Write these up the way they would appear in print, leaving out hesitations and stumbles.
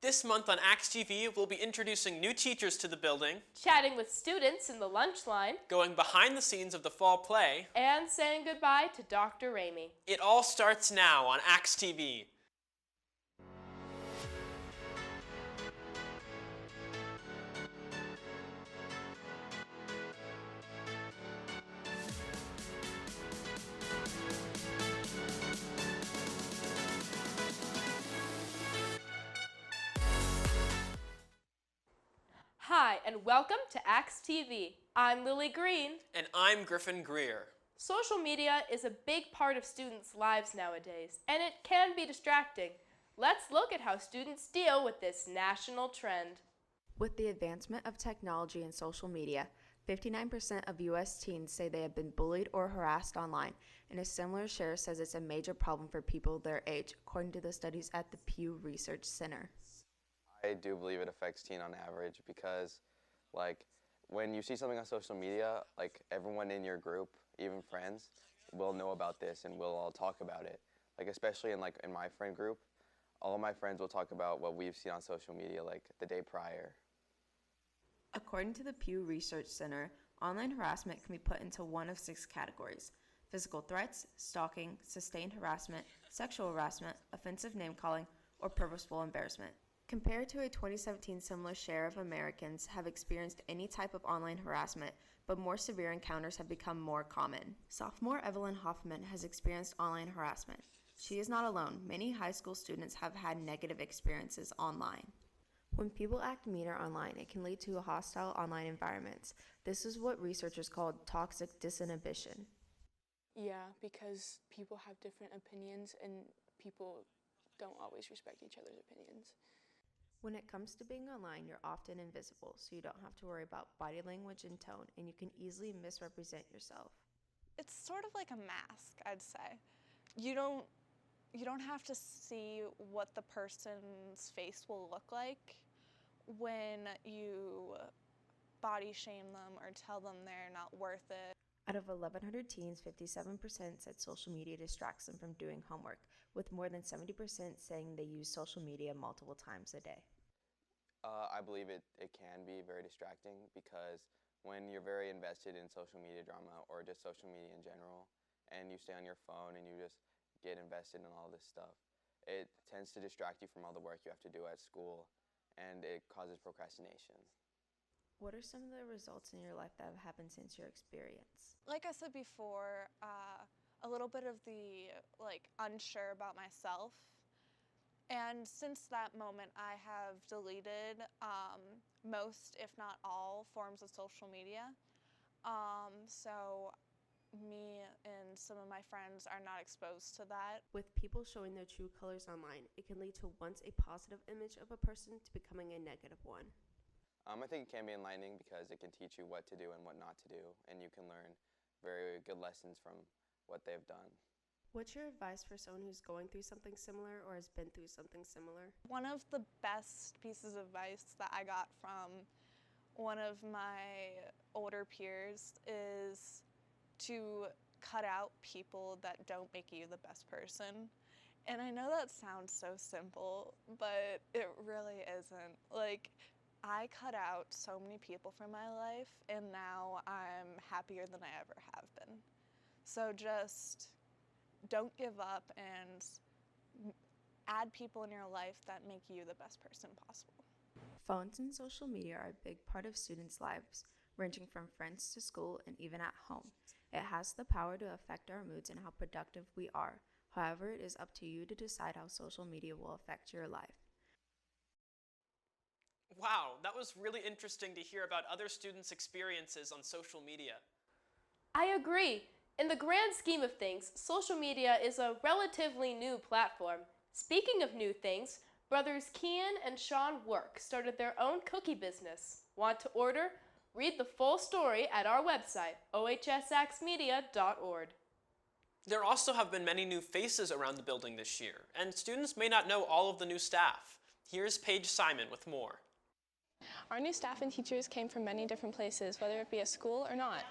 This month on Axe TV, we'll be introducing new teachers to the building, chatting with students in the lunch line, going behind the scenes of the fall play, and saying goodbye to Dr. Ramey. It all starts now on Axe TV. Hi, and welcome to Axe TV. I'm Lily Green. And I'm Griffin Greer. Social media is a big part of students' lives nowadays, and it can be distracting. Let's look at how students deal with this national trend. With the advancement of technology and social media, 59% of U.S. teens say they have been bullied or harassed online, and a similar share says it's a major problem for people their age, according to the studies at the Pew Research Center. I do believe it affects teen on average because, when you see something on social media, everyone in your group, even friends, will know about this and we'll all talk about it. Especially in my friend group, all of my friends will talk about what we've seen on social media the day prior. According to the Pew Research Center, online harassment can be put into one of 6 categories: physical threats, stalking, sustained harassment, sexual harassment, offensive name-calling, or purposeful embarrassment. Compared to a 2017 similar share of Americans have experienced any type of online harassment, but more severe encounters have become more common. Sophomore Evelyn Hoffman has experienced online harassment. She is not alone. Many high school students have had negative experiences online. When people act meaner online, it can lead to hostile online environments. This is what researchers call toxic disinhibition. Yeah, because people have different opinions and people don't always respect each other's opinions. When it comes to being online, you're often invisible, so you don't have to worry about body language and tone, and you can easily misrepresent yourself. It's sort of like a mask, I'd say. You don't have to see what the person's face will look like when you body shame them or tell them they're not worth it. Out of 1,100 teens, 57% said social media distracts them from doing homework, with more than 70% saying they use social media multiple times a day. I believe it can be very distracting because when you're very invested in social media drama or just social media in general, and you stay on your phone and you just get invested in all this stuff, it tends to distract you from all the work you have to do at school, and it causes procrastination. What are some of the results in your life that have happened since your experience? Like I said before, a little bit of the unsure about myself. And since that moment, I have deleted most, if not all, forms of social media. So me and some of my friends are not exposed to that. With people showing their true colors online, it can lead to once a positive image of a person to becoming a negative one. I think it can be enlightening because it can teach you what to do and what not to do, and you can learn very good lessons from what they've done. What's your advice for someone who's going through something similar or has been through something similar? One of the best pieces of advice that I got from one of my older peers is to cut out people that don't make you the best person. And I know that sounds so simple, but it really isn't. I cut out so many people from my life, and now I'm happier than I ever have been. So just don't give up and add people in your life that make you the best person possible. Phones and social media are a big part of students' lives, ranging from friends to school and even at home. It has the power to affect our moods and how productive we are. However, it is up to you to decide how social media will affect your life. Wow, that was really interesting to hear about other students' experiences on social media. I agree. In the grand scheme of things, social media is a relatively new platform. Speaking of new things, brothers Kian and Sean Work started their own cookie business. Want to order? Read the full story at our website, ohsaxmedia.org. There also have been many new faces around the building this year, and students may not know all of the new staff. Here's Paige Simon with more. Our new staff and teachers came from many different places, whether it be a school or not.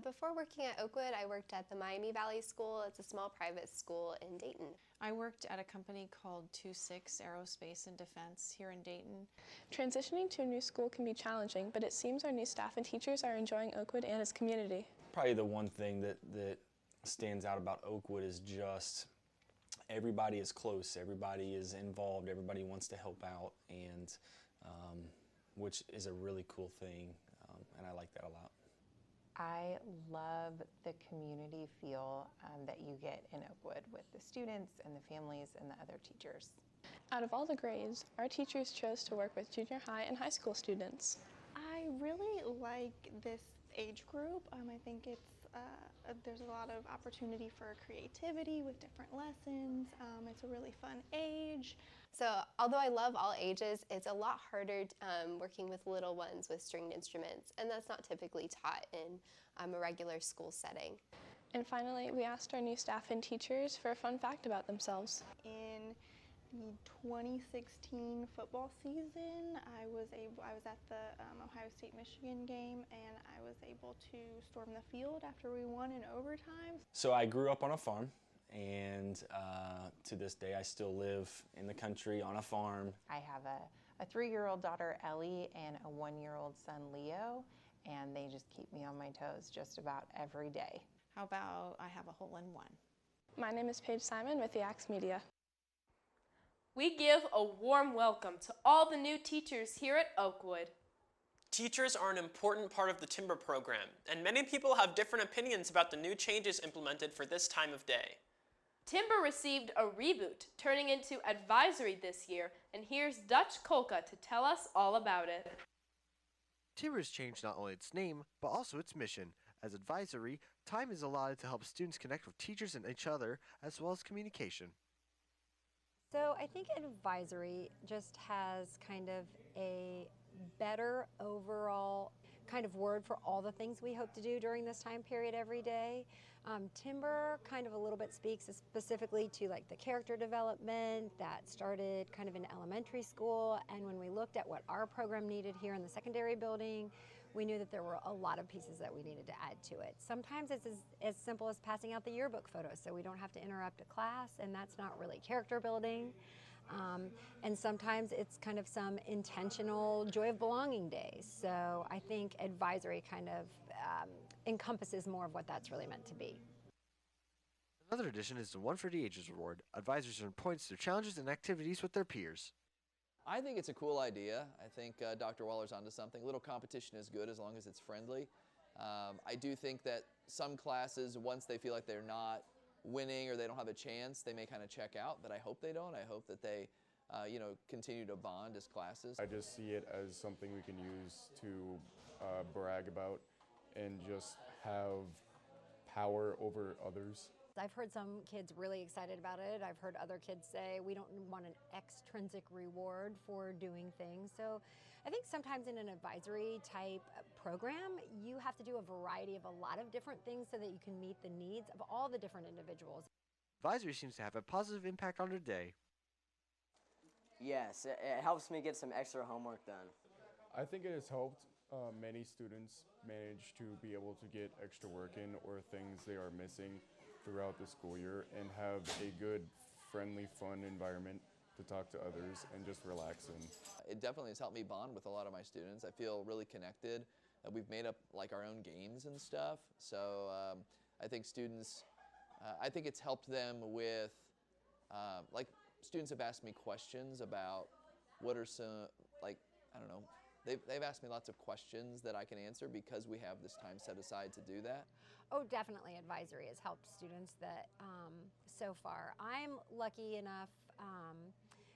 Before working at Oakwood, I worked at the Miami Valley School. It's a small private school in Dayton. I worked at a company called 26 Aerospace and Defense here in Dayton. Transitioning to a new school can be challenging, but it seems our new staff and teachers are enjoying Oakwood and its community. Probably the one thing that stands out about Oakwood is just everybody is close, everybody is involved, everybody wants to help out, and which is a really cool thing, and I like that a lot. I love the community feel that you get in Oakwood with the students and the families and the other teachers. Out of all the grades, our teachers chose to work with junior high and high school students. I really like this age group. I think there's a lot of opportunity for creativity with different lessons. It's a really fun age. So although I love all ages, it's a lot harder working with little ones with stringed instruments, and that's not typically taught in a regular school setting. And finally, we asked our new staff and teachers for a fun fact about themselves. In the 2016 football season, I was at the Ohio State-Michigan game, and I was able to storm the field after we won in overtime. So I grew up on a farm, and to this day I still live in the country on a farm. I have a 3-year-old daughter, Ellie, and a 1-year-old son, Leo, and they just keep me on my toes just about every day. How about I have a hole-in-one? My name is Paige Simon with the Axe Media. We give a warm welcome to all the new teachers here at Oakwood. Teachers are an important part of the Timber program, and many people have different opinions about the new changes implemented for this time of day. Timber received a reboot, turning into advisory this year, and here's Dutch Kolka to tell us all about it. Timber has changed not only its name, but also its mission. As advisory, time is allotted to help students connect with teachers and each other, as well as communication. So I think advisory just has kind of a better overall kind of word for all the things we hope to do during this time period every day. Timber kind of a little bit speaks specifically to like the character development that started kind of in elementary school, and when we looked at what our program needed here in the secondary building, we knew that there were a lot of pieces that we needed to add to it. Sometimes it's as simple as passing out the yearbook photos so we don't have to interrupt a class, and that's not really character building. And sometimes it's kind of some intentional joy of belonging days. So I think advisory kind of encompasses more of what that's really meant to be. Another addition is the One for the Ages Award. Advisors earn points through challenges and activities with their peers. I think it's a cool idea. I think Dr. Waller's onto something. A little competition is good as long as it's friendly. I do think that some classes, once they feel like they're not winning or they don't have a chance, they may kind of check out, but I hope they don't. I hope that they continue to bond as classes. I just see it as something we can use to brag about and just have power over others. I've heard some kids really excited about it. I've heard other kids say we don't want an extrinsic reward for doing things. So I think sometimes in an advisory type program, you have to do a variety of a lot of different things so that you can meet the needs of all the different individuals. Advisory seems to have a positive impact on their day. Yes, it helps me get some extra homework done. I think it has helped many students manage to be able to get extra work in or things they are missing throughout the school year and have a good, friendly, fun environment to talk to others and just relax in. It definitely has helped me bond with a lot of my students. I feel really connected. We've made up like our own games and stuff. So I think students, I think it's helped them with, like students have asked me questions about what are some, like, I don't know, they've asked me lots of questions that I can answer because we have this time set aside to do that. Oh, definitely advisory has helped students that so far. I'm lucky enough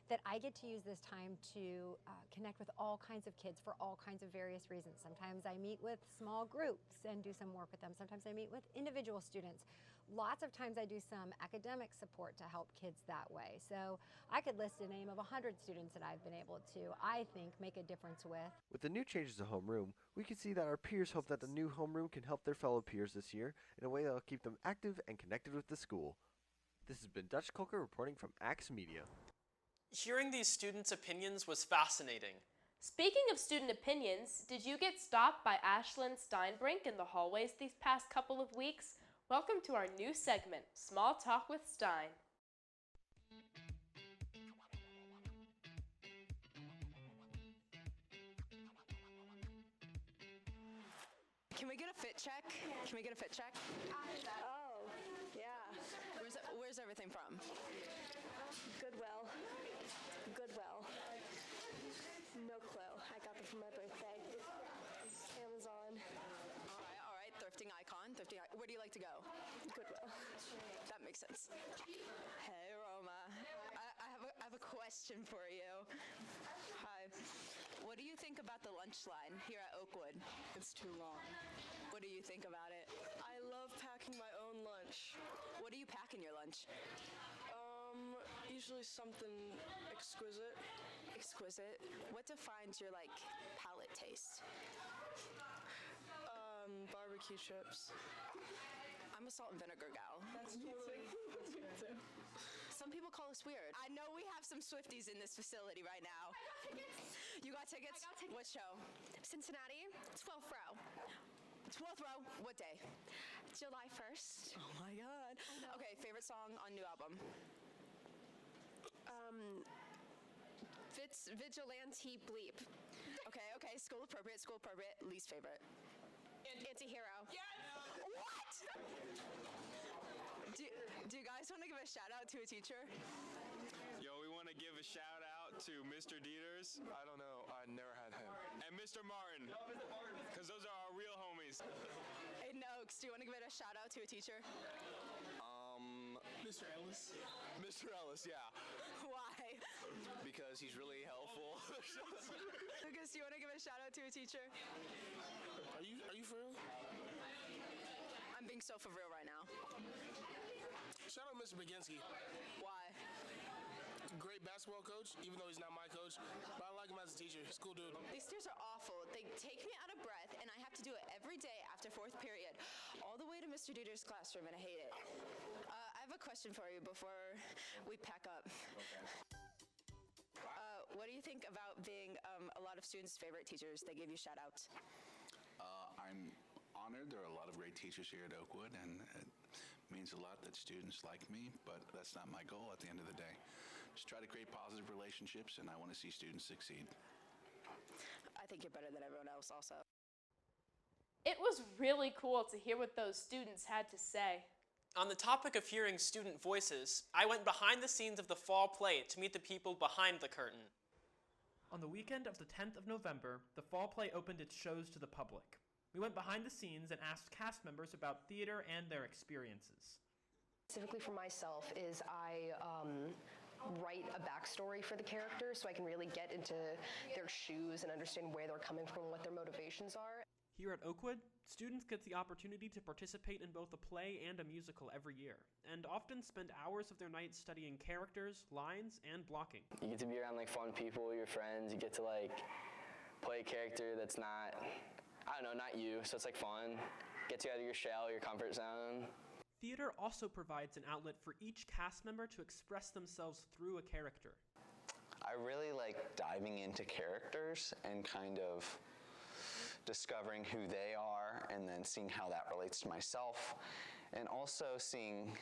that I get to use this time to connect with all kinds of kids for all kinds of various reasons. Sometimes I meet with small groups and do some work with them. Sometimes I meet with individual students. Lots of times I do some academic support to help kids that way. So I could list a name of 100 students that I've been able to, I think, make a difference with. With the new changes to homeroom, we can see that our peers hope that the new homeroom can help their fellow peers this year in a way that will keep them active and connected with the school. This has been Dutch Kolker reporting from Axe Media. Hearing these students' opinions was fascinating. Speaking of student opinions, did you get stopped by Ashlyn Steinbrink in the hallways these past couple of weeks? Welcome to our new segment, Small Talk with Stein. Can we get a fit check? Can we get a fit check? Oh, yeah. Where's everything from? Goodwill. No clue. I got them for my birthday. Amazon. All right. Thrifting icon. Where do you like to go? Goodwill. That makes sense. Hey, Roma. I have a question for you. Hi. What do you think about the lunch line here at Oakwood? It's too long. What do you think about it? I love packing my own lunch. What do you pack in your lunch? Usually something exquisite. Exquisite? What defines your, palate taste? Barbecue chips. I'm a salt and vinegar gal. That's totally. Some people call us weird. I know we have some Swifties in this facility right now. You got tickets? I got tickets. What show? Cincinnati, 12th row. 12th row? What day? July 1st. Oh my god. Okay, favorite song on new album? Vigilante Bleep. Okay, school appropriate. Least favorite? Anti-hero. Yes! What? Do you guys want to give a shout out to a teacher? Yo, we want to give a shout out to Mr. Dieters. I don't know, I never had him. And Mr. Martin. Because those are our real homies. Aiden Oaks, do you want to give a shout out to a teacher? Mr. Ellis. Mr. Ellis, yeah. Why? Because he's really helpful. Lucas, do you want to give a shout out to a teacher? Are you for real? I'm being so for real right now. Shout out Mr. Baginski. Why? Great basketball coach, even though he's not my coach, but I like him as a teacher. He's a cool dude. These stairs are awful. They take me out of breath, and I have to do it every day after 4th period, all the way to Mr. Dieter's classroom, and I hate it. I have a question for you before we pack up. What do you think about being a lot of students' favorite teachers? They give you shout-outs. I'm honored. There are a lot of great teachers here at Oakwood, and it means a lot that students like me, but that's not my goal at the end of the day. Just try to create positive relationships, and I want to see students succeed. I think you're better than everyone else also. It was really cool to hear what those students had to say. On the topic of hearing student voices, I went behind the scenes of the fall play to meet the people behind the curtain. On the weekend of the 10th of November, the fall play opened its shows to the public. We went behind the scenes and asked cast members about theater and their experiences. Specifically for myself is I write a backstory for the characters so I can really get into their shoes and understand where they're coming from and what their motivations are. Here at Oakwood, students get the opportunity to participate in both a play and a musical every year, and often spend hours of their night studying characters, lines, and blocking. You get to be around fun people, your friends. You get to play a character that's not you, so it's fun. Gets you out of your shell, your comfort zone. Theater also provides an outlet for each cast member to express themselves through a character. I really like diving into characters and kind of discovering who they are and then seeing how that relates to myself, and also seeing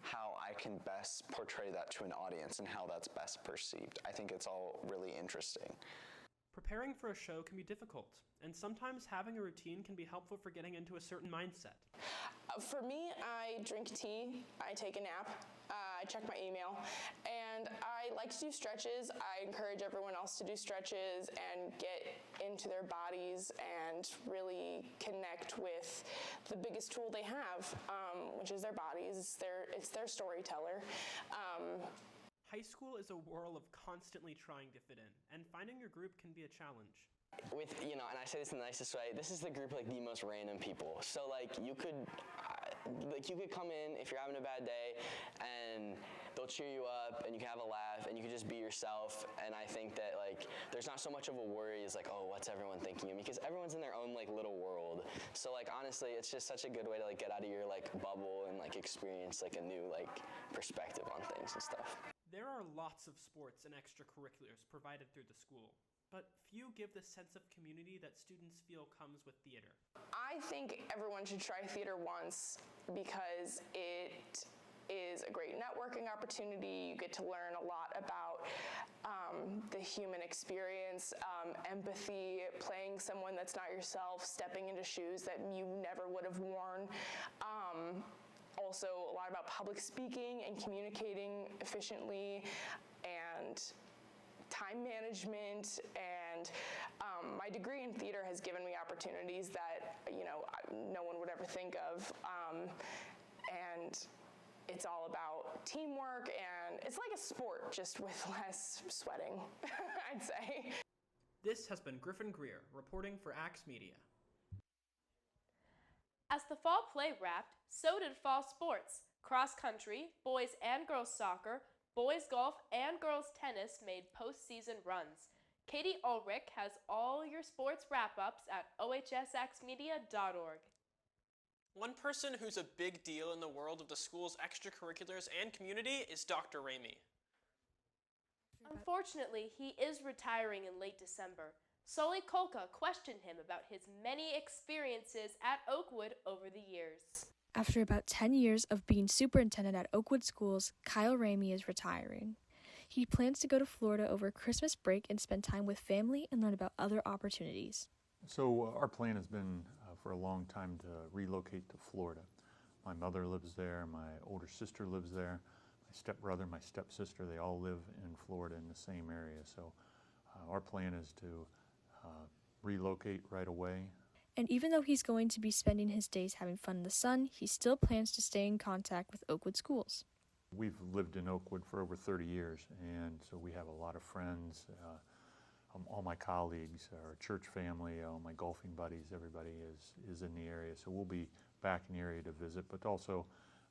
how I can best portray that to an audience and how that's best perceived. I think it's all really interesting. Preparing for a show can be difficult, and sometimes having a routine can be helpful for getting into a certain mindset. For me, I drink tea, I take a nap, I check my email, and I like to do stretches. I encourage everyone else to do stretches and get into their bodies and really connect with the biggest tool they have, which is their bodies. It's their storyteller. High school is a whirl of constantly trying to fit in, and finding your group can be a challenge. And I say this in the nicest way, this is the group the most random people. So you could come in if you're having a bad day and they'll cheer you up and you can have a laugh and you can just be yourself. And I think that there's not so much of a worry as oh, what's everyone thinking of me? Because everyone's in their own little world. So honestly, it's just such a good way to get out of your bubble and experience a new perspective on things and stuff. There are lots of sports and extracurriculars provided through the school, but few give the sense of community that students feel comes with theater. I think everyone should try theater once because it is a great networking opportunity. You get to learn a lot about the human experience, empathy, playing someone that's not yourself, stepping into shoes that you never would have worn. Also, a lot about public speaking and communicating efficiently and time management, and my degree in theater has given me opportunities that no one would ever think of, and it's all about teamwork, and it's like a sport, just with less sweating, I'd say. This has been Griffin Greer, reporting for Axe Media. As the fall play wrapped, so did fall sports. Cross country, boys and girls soccer, boys golf, and girls tennis made postseason runs. Katie Ulrich has all your sports wrap-ups at ohsxmedia.org. One person who's a big deal in the world of the school's extracurriculars and community is Dr. Ramey. Unfortunately, he is retiring in late December. Sully Kolka questioned him about his many experiences at Oakwood over the years. After about 10 years of being superintendent at Oakwood Schools, Kyle Ramey is retiring. He plans to go to Florida over Christmas break and spend time with family and learn about other opportunities. So our plan has been for a long time to relocate to Florida. My mother lives there, my older sister lives there, my stepbrother, my stepsister, they all live in Florida in the same area. So our plan is to relocate right away. And even though he's going to be spending his days having fun in the sun, he still plans to stay in contact with Oakwood Schools. We've lived in Oakwood for over 30 years, and so we have a lot of friends. All my colleagues, our church family, all my golfing buddies, everybody is in the area. So we'll be back in the area to visit, but also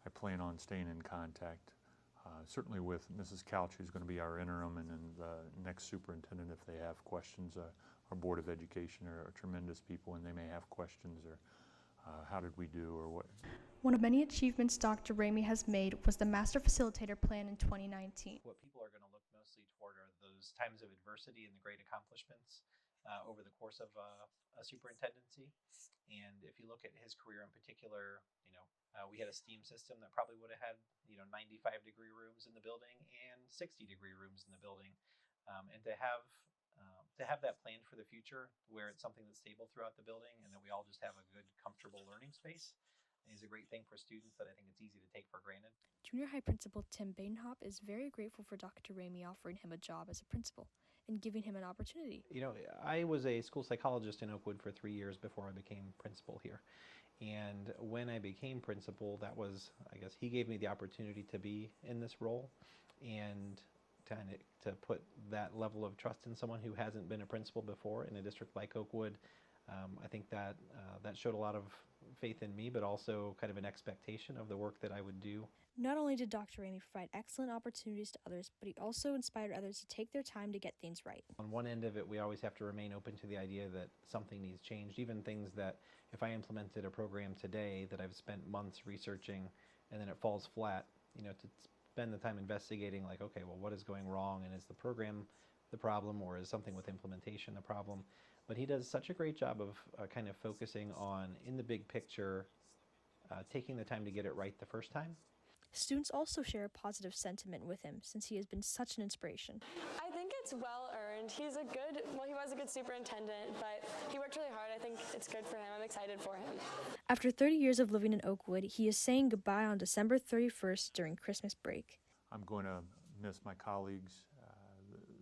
I plan on staying in contact, certainly with Mrs. Couch, who's going to be our interim, and then the next superintendent if they have questions. Our Board of Education are tremendous people, and they may have questions, or how did we do, or what. One of many achievements Dr. Ramey has made was the Master Facilitator Plan in 2019. What people are going to look mostly toward are those times of adversity and the great accomplishments over the course of a superintendency. And if you look at his career in particular, we had a STEAM system that probably would have had 95-degree rooms in the building and 60-degree rooms in the building, and to have that planned for the future, where it's something that's stable throughout the building and that we all just have a good, comfortable learning space, is a great thing for students that I think it's easy to take for granted. Junior high principal Tim Bainhop is very grateful for Dr. Ramey offering him a job as a principal and giving him an opportunity. I was a school psychologist in Oakwood for 3 years before I became principal here. And when I became principal, that was, I guess, he gave me the opportunity to be in this role and to put that level of trust in someone who hasn't been a principal before in a district like Oakwood. I think that showed a lot of faith in me, but also kind of an expectation of the work that I would do. Not only did Dr. Ramey provide excellent opportunities to others, but he also inspired others to take their time to get things right. On one end of it, we always have to remain open to the idea that something needs changed, even things that if I implemented a program today that I've spent months researching and then it falls flat, to spend the time investigating, like, okay, well, what is going wrong, and is the program the problem, or is something with implementation the problem? But he does such a great job of kind of focusing on, in the big picture, taking the time to get it right the first time. Students also share a positive sentiment with him since he has been such an inspiration. I think it's well earned. He was a good superintendent, but he worked really hard. I think it's good for him. I'm excited for him. After 30 years of living in Oakwood, he is saying goodbye on December 31st during Christmas break. I'm going to miss my colleagues,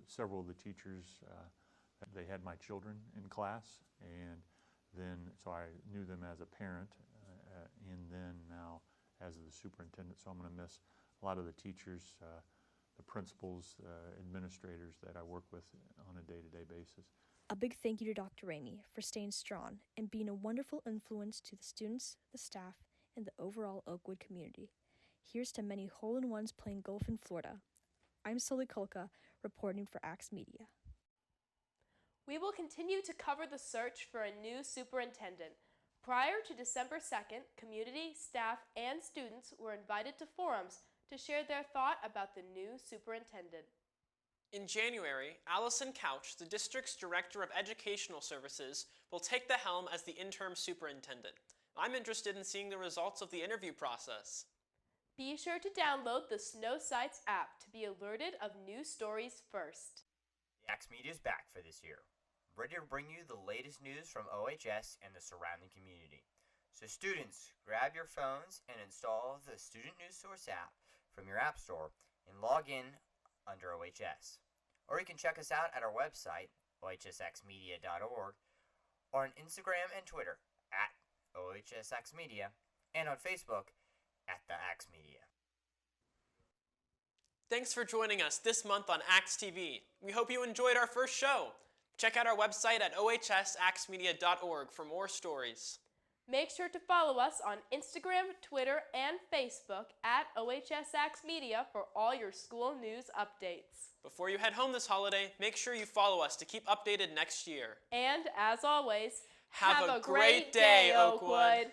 several of the teachers. They had my children in class, and then so I knew them as a parent, and then now as the superintendent. So I'm going to miss a lot of the teachers, the principals, administrators that I work with on a day-to-day basis. A big thank you to Dr. Ramey for staying strong and being a wonderful influence to the students, the staff, and the overall Oakwood community. Here's to many hole-in-ones playing golf in Florida. I'm Sully Kolka, reporting for Axe Media. We will continue to cover the search for a new superintendent. Prior to December 2nd, community, staff, and students were invited to forums to share their thought about the new superintendent. In January, Allison Couch, the district's Director of Educational Services, will take the helm as the interim superintendent. I'm interested in seeing the results of the interview process. Be sure to download the Snow Sites app to be alerted of new stories first. The Axe Media is back for this year, ready to bring you the latest news from OHS and the surrounding community. So students, grab your phones and install the Student News Source app from your app store and log in under OHS. Or you can check us out at our website, ohsxmedia.org, or on Instagram and Twitter at OHSXmedia, and on Facebook at the Axe Media. Thanks for joining us this month on Axe TV. We hope you enjoyed our first show. Check out our website at ohsxmedia.org for more stories. Make sure to follow us on Instagram, Twitter, and Facebook at OHS Media for all your school news updates. Before you head home this holiday, make sure you follow us to keep updated next year. And as always, have a great day, Oakwood.